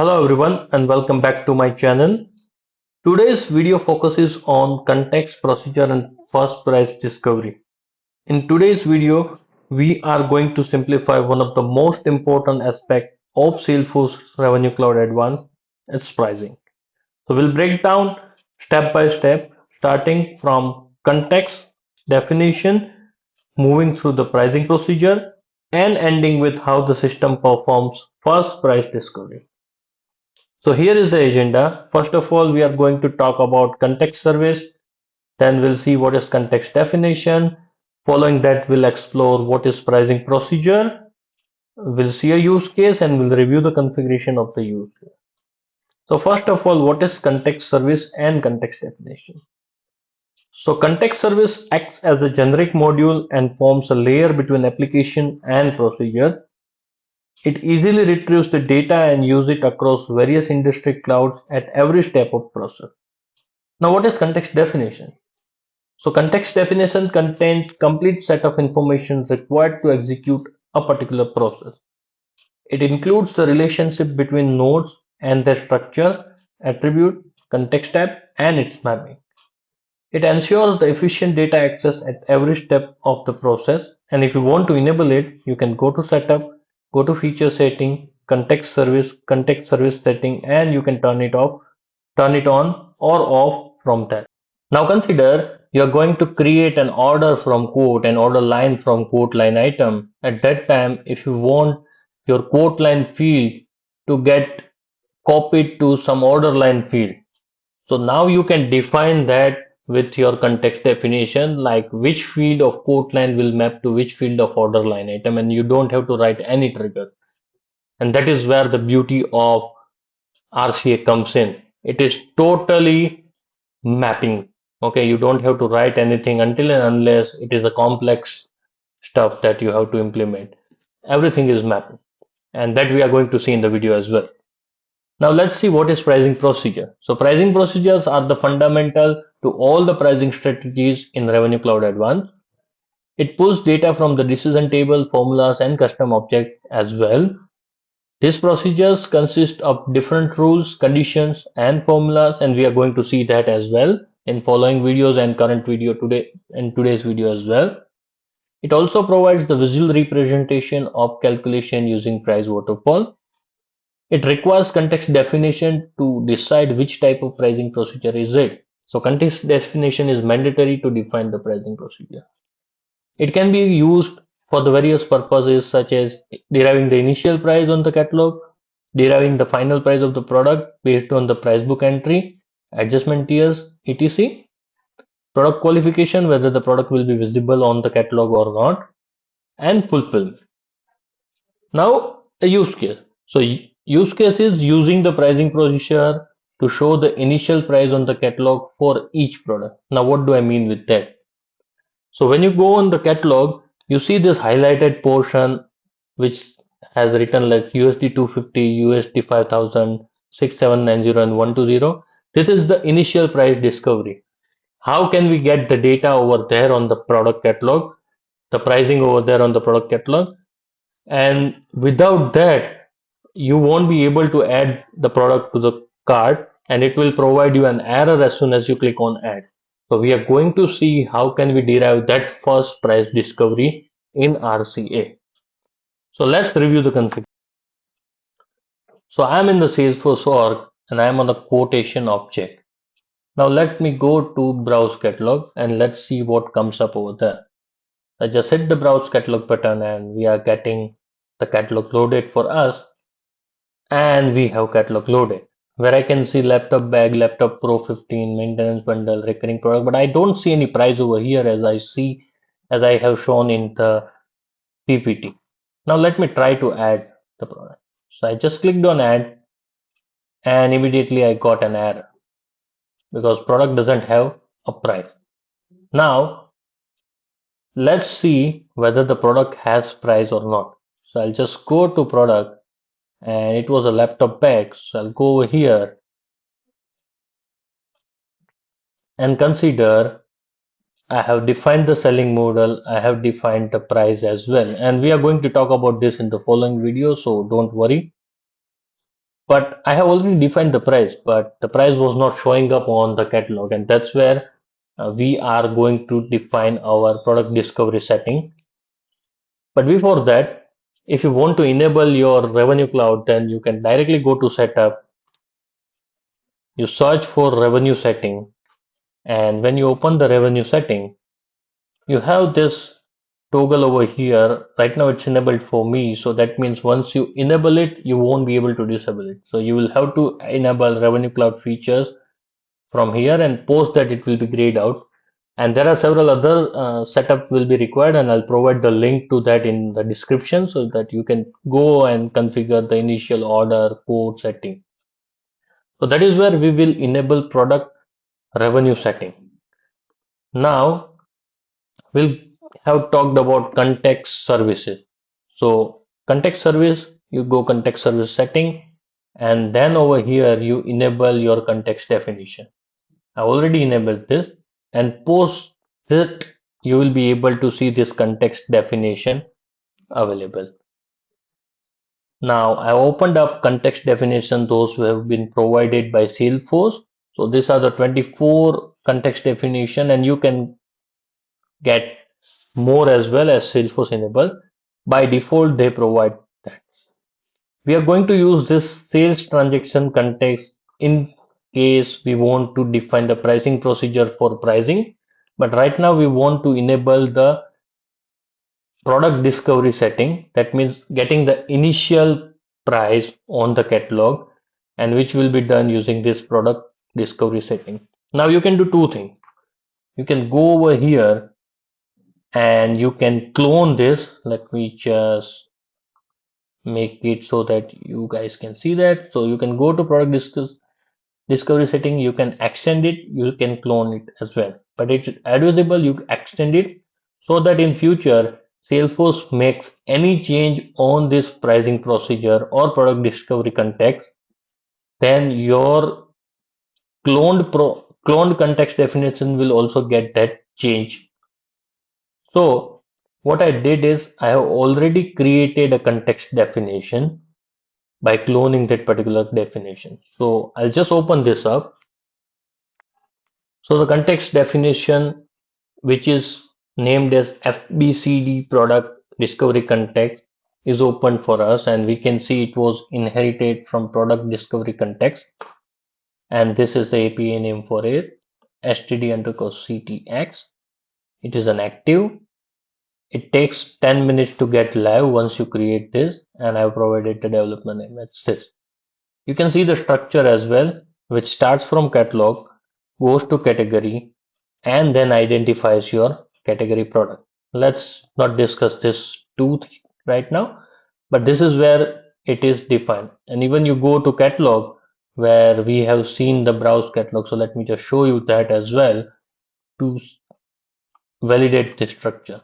Hello everyone and welcome back to my channel. Today's video focuses on context, procedure and first price discovery. In today's video, we are going to simplify one of the most important aspects of Salesforce Revenue Cloud Advanced, its pricing. So we'll break down step by step, starting from context definition, moving through the pricing procedure, and ending with how the system performs first price discovery. So here is the agenda. First of all, we are going to talk about context service. Then we'll see what is context definition. Following that, we'll explore what is pricing procedure. We'll see a use case and we'll review the configuration of the use case. So first of all, what is context service and context definition? So context service acts as a generic module and forms a layer between application and procedure. It easily retrieves the data and use it across various industry clouds at every step of process. Now what is context definition? So context definition contains complete set of information required to execute a particular process. It includes the relationship between nodes and their structure, attribute, context type, and its mapping. It ensures the efficient data access at every step of the process, and if you want to enable it, you can go to setup, go to feature setting, context service setting, and you can turn it on or off from that. Now consider you are going to create an order from quote and order line from quote line item. At that time, if you want your quote line field to get copied to some order line field, so now you can define that with your context definition, like which field of quote line will map to which field of order line item, and you don't have to write any trigger. And that is where the beauty of RCA comes in. It is totally mapping. Okay, you don't have to write anything until and unless it is a complex stuff that you have to implement. Everything is mapping, and that we are going to see in the video as well. Now let's see what is pricing procedure. So pricing procedures are the fundamental to all the pricing strategies in Revenue Cloud Advanced. It pulls data from the decision table, formulas, and custom object as well. These procedures consist of different rules, conditions, and formulas, and we are going to see that as well in following videos and current video today in today's video as well. It also provides the visual representation of calculation using price waterfall. It requires context definition to decide which type of pricing procedure is it. So context definition is mandatory to define the pricing procedure. It can be used for the various purposes such as deriving the initial price on the catalog, deriving the final price of the product based on the price book entry, adjustment tiers, etc. Product qualification, whether the product will be visible on the catalog or not, and fulfillment. Now, a use case. So, use case is using the pricing procedure to show the initial price on the catalog for each product. Now, what do I mean with that? So, when you go on the catalog, you see this highlighted portion which has written like USD 250, USD 5000, 6790, and 120. This is the initial price discovery. How can we get the data over there on the product catalog, the pricing over there on the product catalog? And without that, you won't be able to add the product to the cart, and it will provide you an error as soon as you click on add. So we are going to see how can we derive that first price discovery in RCA. So let's review the config. So I'm in the Salesforce org and I'm on the quotation object. Now let me go to browse catalog and let's see what comes up over there. I just hit the browse catalog button and we are getting the catalog loaded for us, and we have catalog loaded where I can see laptop bag, laptop pro 15, maintenance bundle, recurring product, but I don't see any price over here as I have shown in the PPT. Now let me try to add the product. So I just clicked on add and immediately I got an error because product doesn't have a price. Now let's see whether the product has price or not. So I'll just go to product and it was a laptop bag. So I'll go over here and consider I have defined the selling model, I have defined the price as well, and we are going to talk about this in the following video, so don't worry. but I have already defined the price, but the price was not showing up on the catalog, and that's where we are going to define our product discovery setting. But before that, if you want to enable your Revenue Cloud, then you can directly go to setup, you search for revenue setting, and when you open the revenue setting, you have this toggle over here. Right now it's enabled for me, so that means once you enable it, you won't be able to disable it. So you will have to enable Revenue Cloud features from here, and post that it will be grayed out. And there are several other setup will be required, and I'll provide the link to that in the description so that you can go and configure the initial order code setting. So that is where we will enable product revenue setting. Now we'll have talked about context services. So context service, you go context service setting, and then over here you enable your context definition. I already enabled this, and post that you will be able to see this context definition available. Now I opened up context definition, those who have been provided by Salesforce. So these are the 24 context definition, and you can get more as well as Salesforce enable. By default, they provide that. We are going to use this sales transaction context in case we want to define the pricing procedure for pricing. But right now we want to enable the product discovery setting. That means getting the initial price on the catalog, and which will be done using this product discovery setting. Now you can do two things. You can go over here and you can clone this. Let me just make it so that you guys can see that. So you can go to discovery setting, you can extend it, you can clone it as well. But it's advisable you extend it so that in future Salesforce makes any change on this pricing procedure or product discovery context, then your cloned context definition will also get that change. So what I did is I have already created a context definition by cloning that particular definition. So I'll just open this up. So the context definition, which is named as FBCD product discovery context, is open for us, and we can see it was inherited from product discovery context. And this is the API name for it, std_ctx. It is an active. It takes 10 minutes to get live once you create this, and I've provided the development name as this. You can see the structure as well, which starts from catalog, goes to category, and then identifies your category product. Let's not discuss this right now, but this is where it is defined. And even you go to catalog where we have seen the browse catalog. So let me just show you that as well to validate the structure.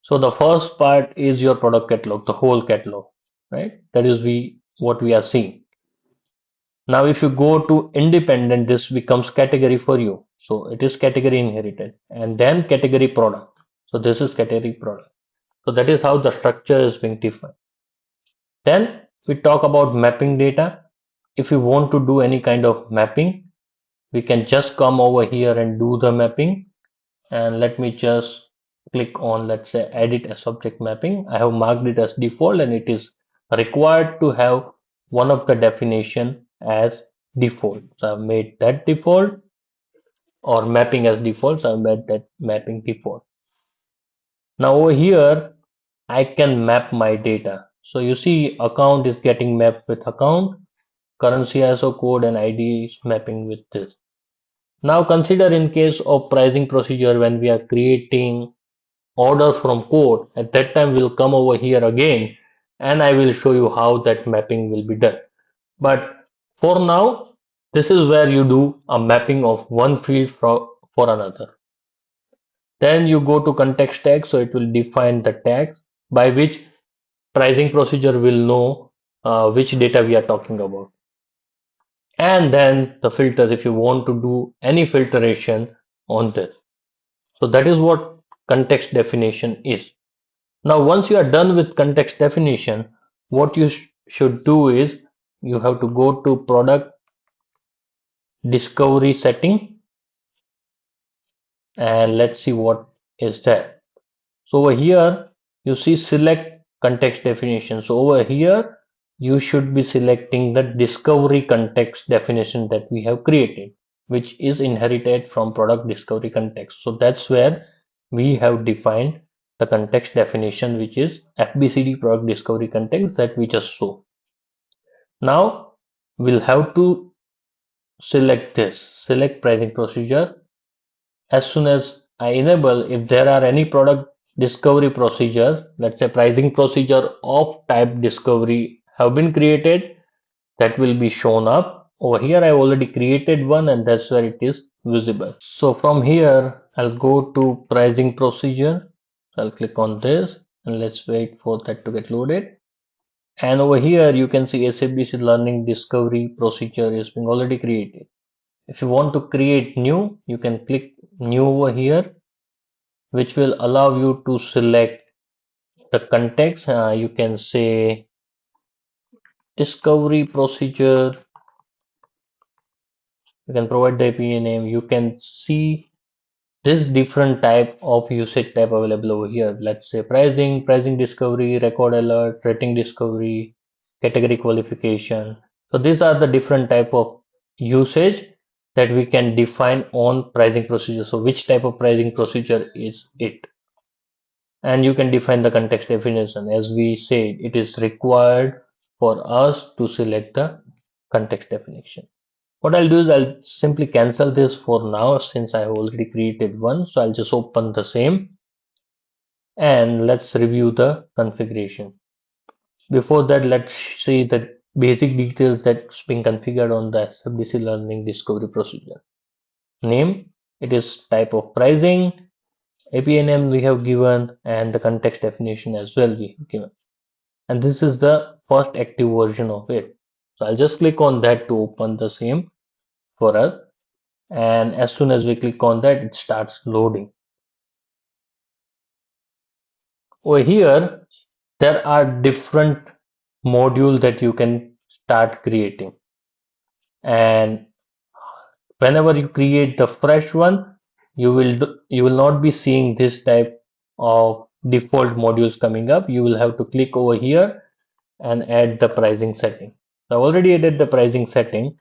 So the first part is your product catalog, the whole catalog, right? That is what we are seeing. Now, if you go to independent, this becomes category for you. So it is category inherited, and then category product. So this is category product. So that is how the structure is being defined. Then we talk about mapping data. If you want to do any kind of mapping, we can just come over here and do the mapping. And let me just click on, let's say, edit a subject mapping. I have marked it as default, and it is required to have one of the definition as default. So I've made that default, or mapping as default. So I've made that mapping default. Now over here, I can map my data. So you see account is getting mapped with account, currency ISO code and ID is mapping with this. Now consider in case of pricing procedure when we are creating order from code, at that time we'll come over here again and I will show you how that mapping will be done. But for now, this is where you do a mapping of one field for another. Then you go to context tag, so it will define the tags by which pricing procedure will know which data we are talking about. And then the filters, if you want to do any filtration on this. So that is what context definition is. Now, once you are done with context definition, what you should do is you have to go to product discovery setting, and let's see what is there. So over here you see select context definition. So over here you should be selecting the discovery context definition that we have created, which is inherited from product discovery context. So that's where we have defined the context definition, which is FBCD product discovery context that we just saw. Now we'll have to select this, select pricing procedure. As soon as I enable, if there are any product discovery procedures, let's say pricing procedure of type discovery have been created, that will be shown up. Over here I already created one, and that's where it is visible. So from here I'll go to pricing procedure. I'll click on this and let's wait for that to get loaded. And over here you can see SABC learning discovery procedure is being already created. If you want to create new, you can click new over here, which will allow you to select the context. You can say discovery procedure. You can provide the API name. You can see this different type of usage type available over here. Let's say pricing, pricing discovery, record alert, rating discovery, category qualification. So these are the different type of usage that we can define on pricing procedure. So which type of pricing procedure is it? And you can define the context definition. As we said, it is required for us to select the context definition. What I'll do is I'll simply cancel this for now since I have already created one. So I'll just open the same and let's review the configuration. Before that, let's see the basic details that's being configured on the SFDC learning discovery procedure. Name, it is type of pricing, API name we have given, and the context definition as well we have given. And this is the first active version of it. So I'll just click on that to open the same for us. And as soon as we click on that, it starts loading. Over here, there are different modules that you can start creating. And whenever you create the fresh one, you will not be seeing this type of default modules coming up. You will have to click over here and add the pricing setting. I already added the pricing setting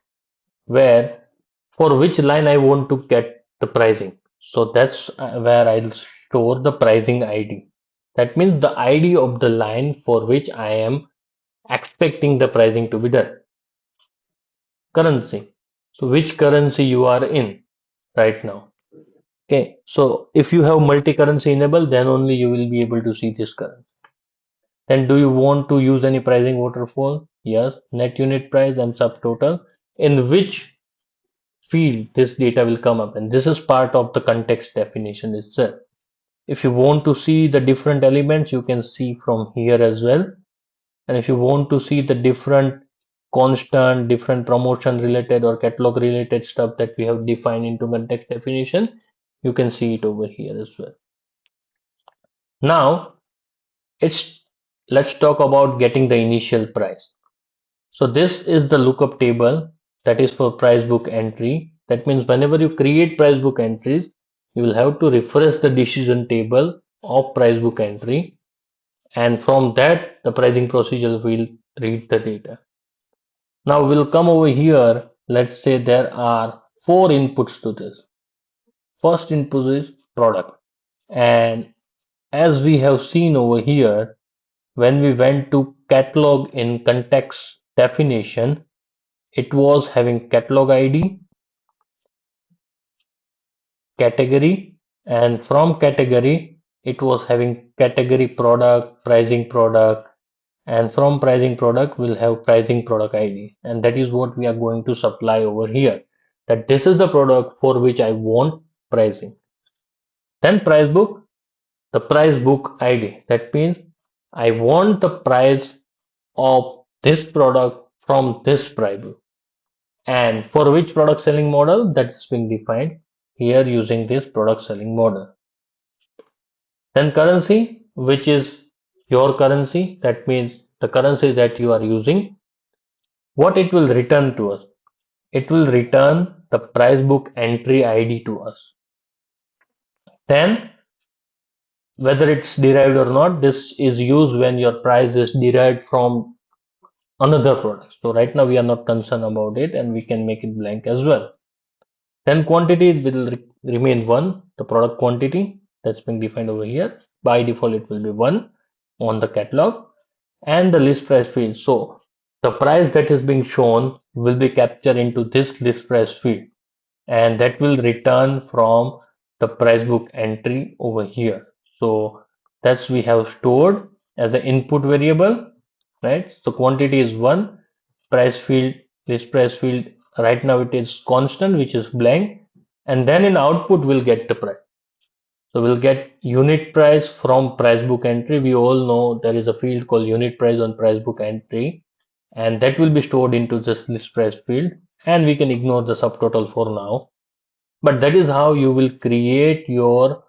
where for which line I want to get the pricing. So that's where I'll store the pricing ID. That means the ID of the line for which I am expecting the pricing to be done. Currency. So which currency you are in right now. Okay. So if you have multi-currency enabled, then only you will be able to see this currency. Then do you want to use any pricing waterfall? Yes. Net unit price and subtotal. In which field this data will come up, and this is part of the context definition itself. If you want to see the different elements, you can see from here as well. And if you want to see the different constant, different promotion related or catalog related stuff that we have defined into context definition, you can see it over here as well. Now it's let's talk about getting the initial price. So this is the lookup table that is for price book entry. That means whenever you create price book entries, you will have to refresh the decision table of price book entry, and from that the pricing procedure will read the data. Now we'll come over here. Let's say there are four inputs to this. First input is product, and as we have seen over here, when we went to catalog in context definition, it was having catalog ID, category, and from category it was having category product, pricing product, and from pricing product we'll have pricing product ID, and that is what we are going to supply over here, that this is the product for which I want pricing. Then price book, the price book ID, that means I want the price of this product from this price book, and for which product selling model, that's been defined here using this product selling model. Then currency, which is your currency, that means the currency that you are using. what it will return to us? It will return the price book entry ID to us. Then, whether it's derived or not, this is used when your price is derived from another product. So right now we are not concerned about it and we can make it blank as well. Then quantity will remain 1, the product quantity that's being defined over here. By default, it will be 1 on the catalog and the list price field. So the price that is being shown will be captured into this list price field, and that will return from the price book entry over here. So that's we have stored as an input variable, right? So quantity is 1, price field, list price field, right now it is constant, which is blank, and then in output we'll get the price. So we'll get unit price from price book entry. We all know there is a field called unit price on price book entry, and that will be stored into this list price field, and we can ignore the subtotal for now. But that is how you will create your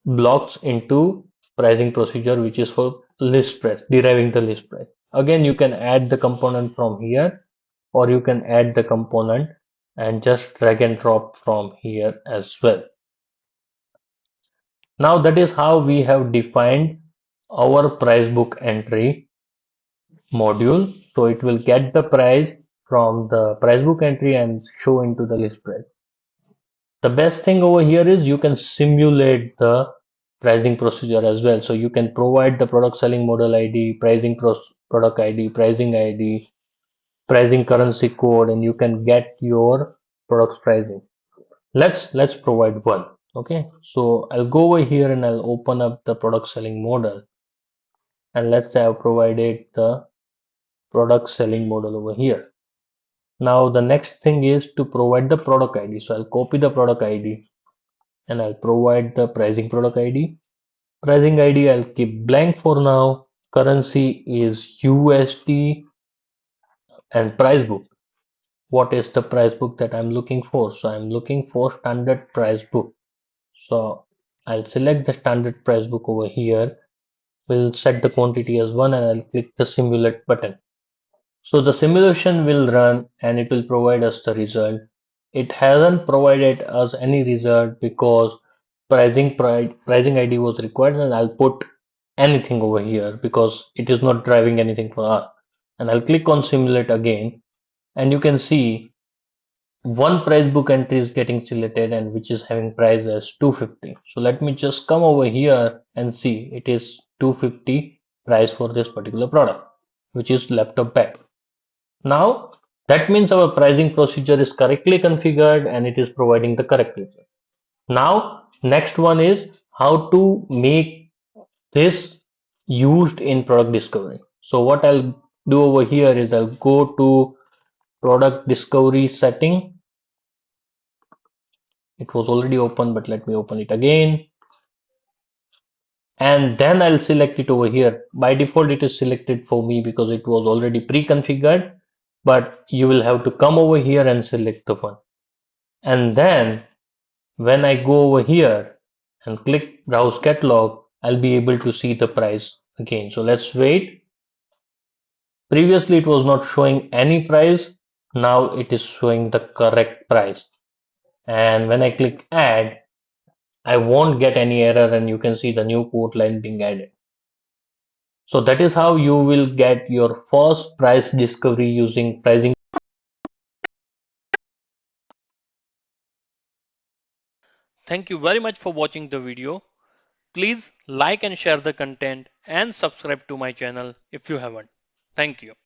blocks into pricing procedure, which is for list price, deriving the list price. Again, you can add the component from here, or you can add the component and just drag and drop from here as well. Now that is how we have defined our price book entry module. So it will get the price from the price book entry and show into the list price. The best thing over here is you can simulate the pricing procedure as well. So you can provide the product selling model ID, product ID, pricing ID, pricing currency code, and you can get your products pricing. Let's provide one. Okay, so I'll go over here and I'll open up the product selling model, and let's say I've provided the product selling model over here. Now the next thing is to provide the product ID. So I'll copy the product ID and I'll provide the pricing product ID. Pricing ID I'll keep blank for now. Currency is USD, and price book. What is the price book that I'm looking for? So I'm looking for standard price book. So I'll select the standard price book over here. We'll set the quantity as 1 and I'll click the simulate button. So the simulation will run and it will provide us the result. It hasn't provided us any result because pricing ID was required, and I'll put anything over here because it is not driving anything for us. And I'll click on simulate again, and you can see one price book entry is getting selected and which is having price as 250. So let me just come over here and see it is 250 price for this particular product, which is laptop bag. Now that means our pricing procedure is correctly configured and it is providing the correct result. Now next one is how to make this used in product discovery. So what I'll do over here is I'll go to product discovery setting. It was already open, but let me open it again. And then I'll select it over here. By default, it is selected for me because it was already pre-configured, but you will have to come over here and select the one. And then when I go over here and click browse catalog, I'll be able to see the price again. So let's wait. Previously it was not showing any price. Now it is showing the correct price. And when I click add, I won't get any error and you can see the new quote line being added. So that is how you will get your first price discovery using pricing. Thank you very much for watching the video. Please like and share the content and subscribe to my channel if you haven't. Thank you.